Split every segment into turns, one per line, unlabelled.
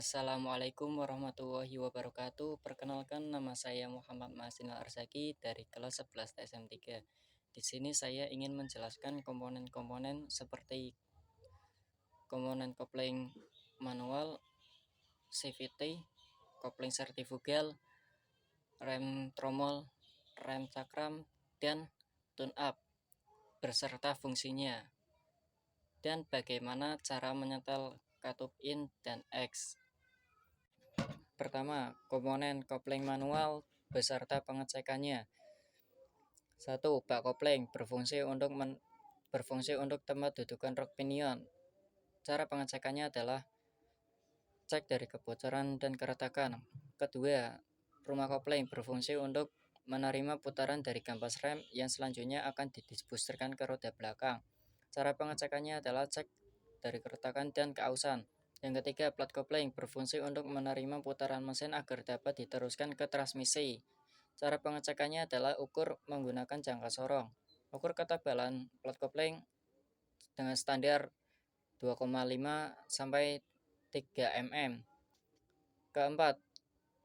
Assalamualaikum warahmatullahi wabarakatuh. Perkenalkan, nama saya Muhammad Masinal Arsaki dari kelas 11 TSM 3. Di sini saya ingin menjelaskan komponen-komponen seperti komponen kopling manual, CVT, kopling sertifugal, rem tromol, rem cakram, dan tune up beserta fungsinya, dan bagaimana cara menyetel katup in dan X. Pertama, komponen kopling manual beserta pengecekannya. 1. Bak kopling berfungsi untuk tempat dudukan rok pinion. Cara pengecekannya adalah cek dari kebocoran dan keretakan. Kedua, rumah kopling berfungsi untuk menerima putaran dari kampas rem yang selanjutnya akan didisbusterkan ke roda belakang. Cara pengecekannya adalah cek dari keretakan dan keausan. Yang ketiga, plat kopling berfungsi untuk menerima putaran mesin agar dapat diteruskan ke transmisi. Cara pengecekannya adalah ukur menggunakan jangka sorong. Ukur ketebalan plat kopling dengan standar 2,5 sampai 3 mm. Keempat,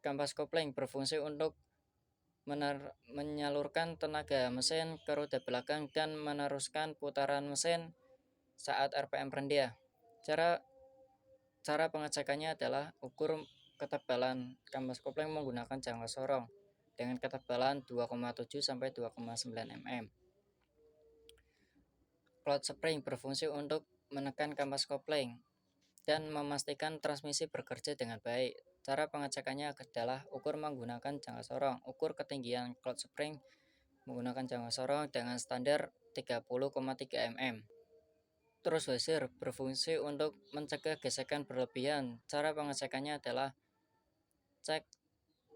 kampas kopling berfungsi untuk menyalurkan tenaga mesin ke roda belakang dan meneruskan putaran mesin saat RPM rendah. Cara pengecekannya adalah ukur ketebalan kampas kopling menggunakan jangka sorong dengan ketebalan 2,7 sampai 2,9 mm. Cloud spring berfungsi untuk menekan kampas kopling dan memastikan transmisi bekerja dengan baik. Cara pengecekannya adalah ukur menggunakan jangka sorong. Ukur ketinggian cloud spring menggunakan jangka sorong dengan standar 30,3 mm. Terus washer berfungsi untuk mencegah gesekan berlebihan. Cara pengecekannya adalah cek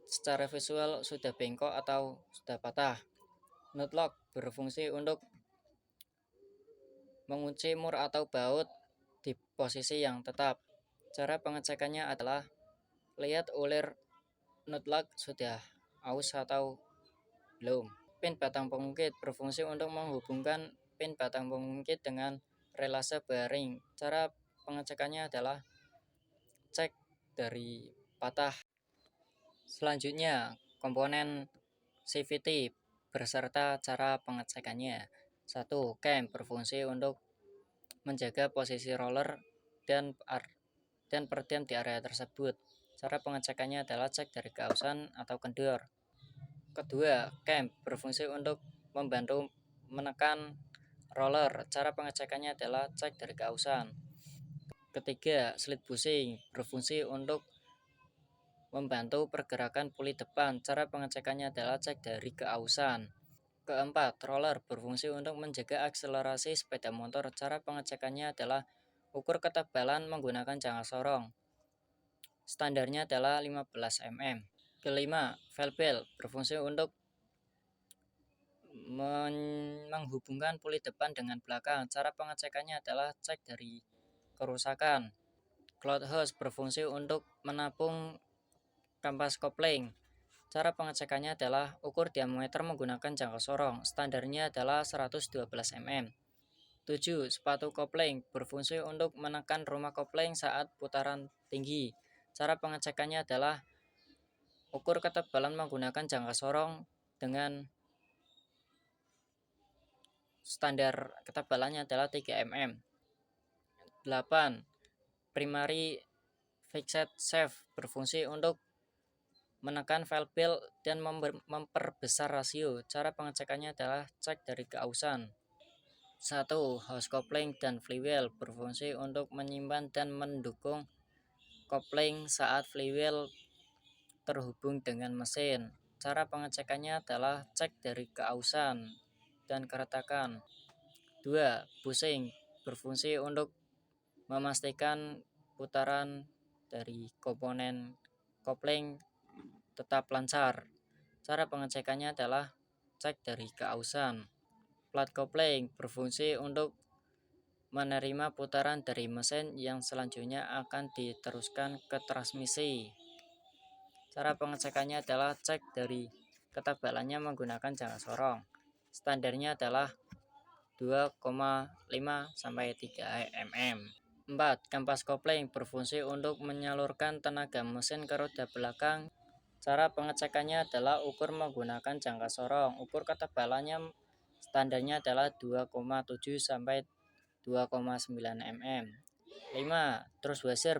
secara visual sudah bengkok atau sudah patah. Nut lock berfungsi untuk mengunci mur atau baut di posisi yang tetap. Cara pengecekannya adalah lihat ulir nut lock sudah aus atau belum. Pin batang pengungkit berfungsi untuk menghubungkan pin batang pengungkit dengan relase bearing. Cara pengecekannya adalah cek dari patah. Selanjutnya, komponen CVT beserta cara pengecekannya. 1. Cam berfungsi untuk menjaga posisi roller dan perdam di area tersebut. Cara pengecekannya adalah cek dari keausan atau kendor. Kedua, cam berfungsi untuk membantu menekan roller. Cara pengecekannya adalah cek dari keausan. Ketiga, slit bushing berfungsi untuk membantu pergerakan puli depan. Cara pengecekannya adalah cek dari keausan. Keempat, roller berfungsi untuk menjaga akselerasi sepeda motor. Cara pengecekannya adalah ukur ketebalan menggunakan jangka sorong. Standarnya adalah 15 mm. Kelima, valve belt berfungsi untuk menghubungkan puli depan dengan belakang. Cara pengecekannya adalah cek dari kerusakan. Cloud hose berfungsi untuk menapung kampas kopling. Cara pengecekannya adalah ukur diameter menggunakan jangka sorong. Standarnya adalah 112 mm. 7. Sepatu kopling berfungsi untuk menekan rumah kopling saat putaran tinggi. Cara pengecekannya adalah ukur ketebalan menggunakan jangka sorong dengan standar ketebalannya adalah 3 mm. 8. Primary fixed shaft berfungsi untuk menekan valve belt dan memperbesar rasio. Cara pengecekannya adalah cek dari keausan. 1. Hose kopling dan flywheel berfungsi untuk menyimpan dan mendukung kopling saat flywheel terhubung dengan mesin. Cara pengecekannya adalah cek dari keausan dan keretakan. 2. Bushing berfungsi untuk memastikan putaran dari komponen kopling tetap lancar. Cara pengecekannya adalah cek dari keausan. Plat kopling berfungsi untuk menerima putaran dari mesin yang selanjutnya akan diteruskan ke transmisi. Cara pengecekannya adalah cek dari ketebalannya menggunakan jangka sorong. Standarnya adalah 2,5 sampai 3 mm. 4. Kampas kopling berfungsi untuk menyalurkan tenaga mesin ke roda belakang. Cara pengecekannya adalah ukur menggunakan jangka sorong. Ukur ketebalannya standarnya adalah 2,7 sampai 2,9 mm. 5. Trus washer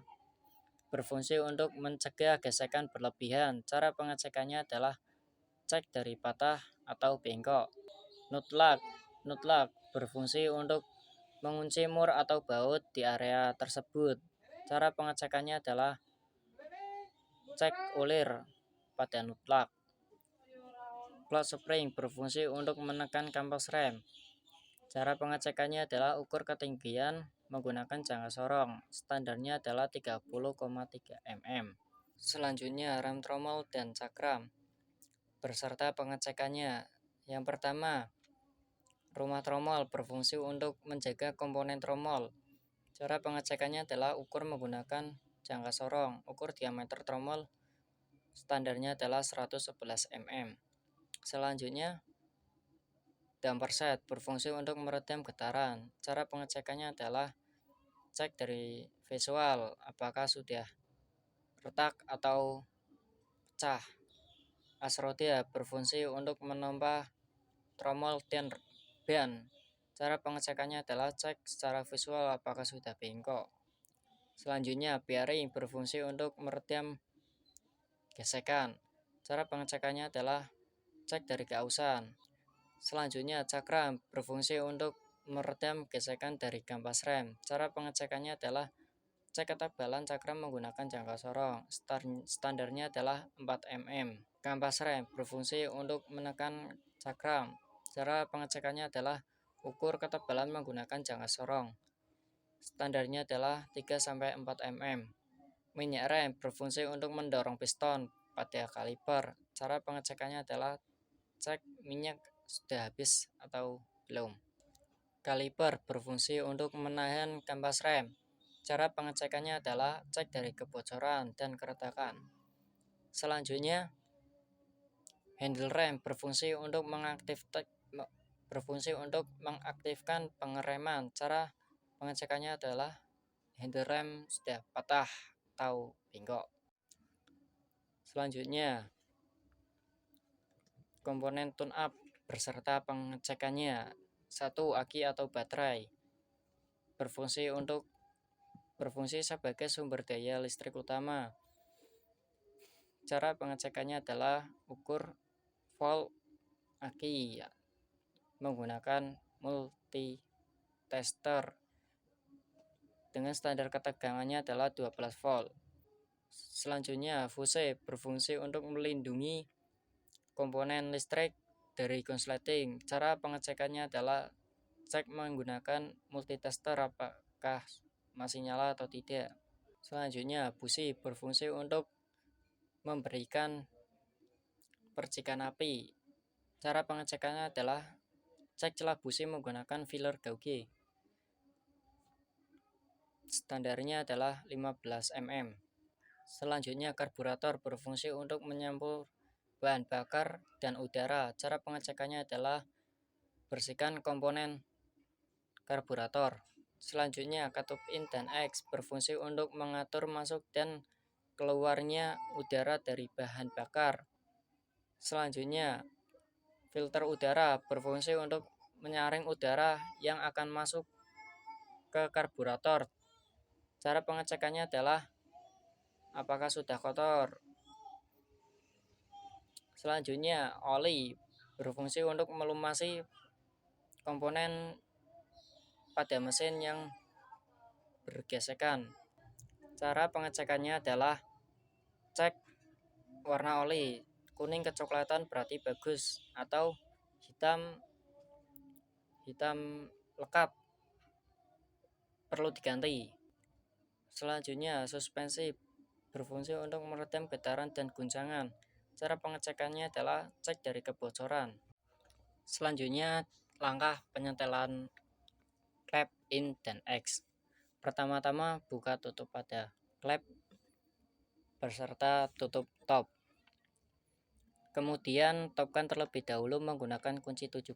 berfungsi untuk mencegah gesekan berlebihan. Cara pengecekannya adalah cek dari patah atau bengkok. Nut lock berfungsi untuk mengunci mur atau baut di area tersebut. Cara pengecekannya adalah cek ulir pada nut lock. Clutch spring berfungsi untuk menekan kampas rem. Cara pengecekannya adalah ukur ketinggian menggunakan jangka sorong. Standarnya adalah 30,3 mm. Selanjutnya rem tromol dan cakram beserta pengecekannya. Yang pertama, rumah tromol berfungsi untuk menjaga komponen tromol. Cara pengecekannya adalah ukur menggunakan jangka sorong. Ukur diameter tromol standarnya adalah 111 mm. Selanjutnya, damper set berfungsi untuk meredam getaran. Cara pengecekannya adalah cek dari visual apakah sudah retak atau pecah. As roda berfungsi untuk menompa tromol dan ban. Cara pengecekannya adalah cek secara visual apakah sudah bengkok. Selanjutnya, bearing berfungsi untuk meredam gesekan. Cara pengecekannya adalah cek dari keausan. Selanjutnya, cakram berfungsi untuk meredam gesekan dari kampas rem. Cara pengecekannya adalah cek ketebalan cakram menggunakan jangka sorong. Standarnya adalah 4 mm. Kampas rem berfungsi untuk menekan cakram. Cara pengecekannya adalah ukur ketebalan menggunakan jangka sorong. Standarnya adalah 3-4 mm. Minyak rem berfungsi untuk mendorong piston pada kaliper. Cara pengecekannya adalah cek minyak sudah habis atau belum. Kaliper berfungsi untuk menahan kampas rem. Cara pengecekannya adalah cek dari kebocoran dan keretakan. Selanjutnya, handle rem berfungsi untuk mengaktifkan pengereman. Cara pengecekannya adalah handle rem sudah patah atau bengkok. Selanjutnya, komponen tune up beserta pengecekannya. 1. Aki atau baterai berfungsi sebagai sumber daya listrik utama. Cara pengecekannya adalah ukur volt aki menggunakan multitester dengan standar ketegangannya adalah 12 volt. Selanjutnya, fuse berfungsi untuk melindungi komponen listrik dari konsleting. Cara pengecekannya adalah cek menggunakan multitester apakah masih nyala atau tidak. Selanjutnya, busi berfungsi untuk memberikan percikan api. Cara pengecekannya adalah cek celah busi menggunakan filler gauge. Standarnya adalah 15 mm. Selanjutnya, karburator berfungsi untuk menyampur bahan bakar dan udara. Cara pengecekannya adalah bersihkan komponen karburator. Selanjutnya, katup in dan X berfungsi untuk mengatur masuk dan keluarnya udara dari bahan bakar. Selanjutnya, filter udara berfungsi untuk menyaring udara yang akan masuk ke karburator. Cara pengecekannya adalah apakah sudah kotor. Selanjutnya, oli berfungsi untuk melumasi komponen pada mesin yang bergesekan. Cara pengecekannya adalah cek warna oli. Kuning kecoklatan berarti bagus, atau hitam lekat perlu diganti. Selanjutnya, suspensi berfungsi untuk meredam getaran dan guncangan. Cara pengecekannya adalah cek dari kebocoran. Selanjutnya, langkah penyetelan klep in dan X. Pertama-tama, buka tutup pada klep beserta tutup top. Kemudian, topkan terlebih dahulu menggunakan kunci 17.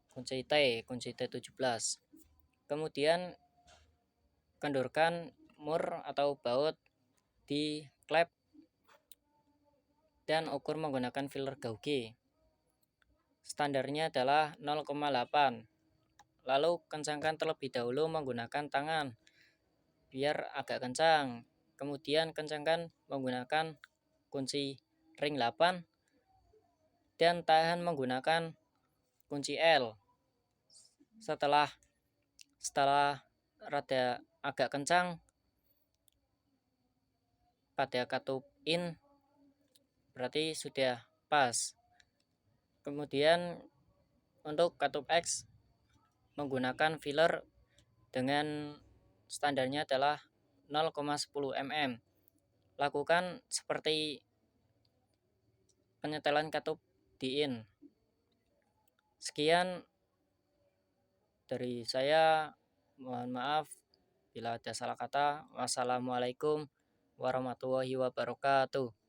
Kunci T17. Kemudian kendorkan mur atau baut di klep dan ukur menggunakan filler gauge. Standarnya adalah 0,8. Lalu kencangkan terlebih dahulu menggunakan tangan biar agak kencang. Kemudian kencangkan menggunakan kunci ring 8 dan tahan menggunakan kunci L. Setelah rada agak kencang pada katup in, berarti sudah pas. Kemudian untuk katup X menggunakan filler dengan standarnya adalah 0,10 mm. Lakukan seperti penyetelan katup di in. Sekian dari saya, mohon maaf bila ada salah kata. Wassalamualaikum warahmatullahi wabarakatuh.